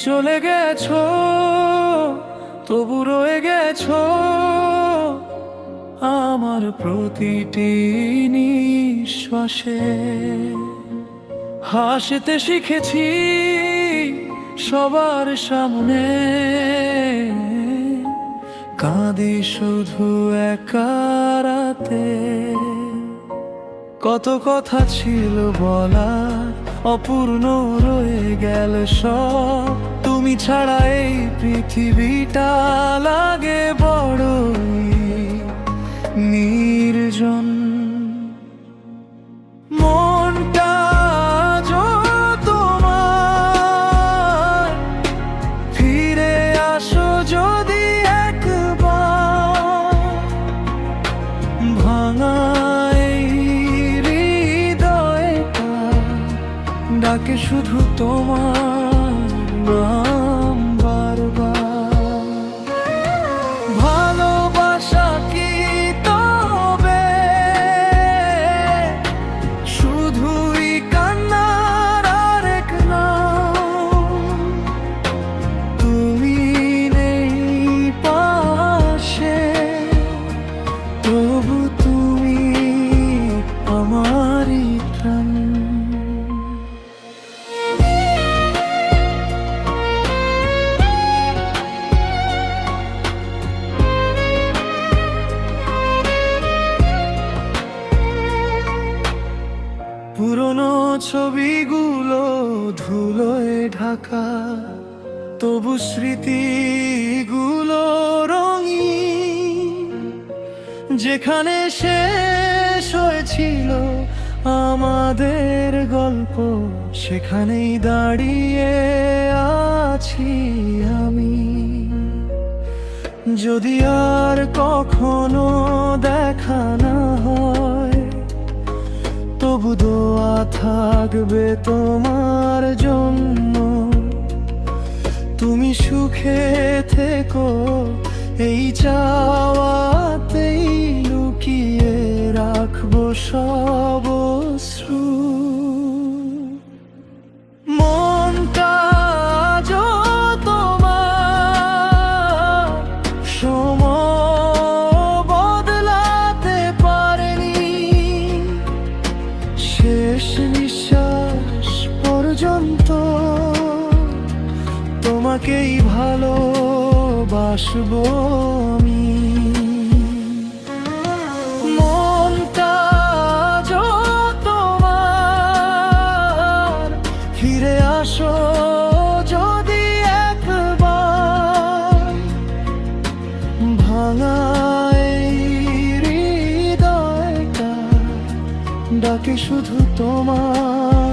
চলে গেছো, তবু রয়ে গেছো আমার প্রতিটি নিঃশ্বাসে। হাসতে শিখেছি সবার সামনে, কাঁদি শুধু একা রাতে। কত কথা ছিল বলা, অপূর্ণ রয়ে গেল সব। তুমি ছাড়া এই পৃথিবীটা লাগে বড়ই নির্জন। মনটা তোমার, ফিরে আসো যদি একবার। ভাঙা এই হৃদয়টা ডাকে শুধু তোমার নাম বারবার। ভালোবাসা কি তবে শুধুই কান্নার আরেক নাম? তুমি নেই পাশে, তবু তুমি আমারই প্রাণ। পুরনো ছবিগুলো ধুলোয় ঢাকা, তবু স্মৃতিগুলো রঙিন। যেখানে শেষ হয়েছিল আমাদের গল্প, সেখানেই দাঁড়িয়ে আছি আমি। যদি আর কখনো দেখা না হয়, তবু দোয়া থাকবে তোমার জন্য। তুমি সুখে থেকো এই চাওয়াতেই, লুকিয়ে রাখবো সব অশ্রু। মনটা তোমার, সময় বদলাতে পারেনি। শেষ নিঃশ্বাস পর্যন্ত তোমাকেই ভালোবাসবো আমি। মনটা তোমার, ফিরে আসো যদি একবার। ভাঙা এই হৃদয়টা ডাকে শুধু তোমার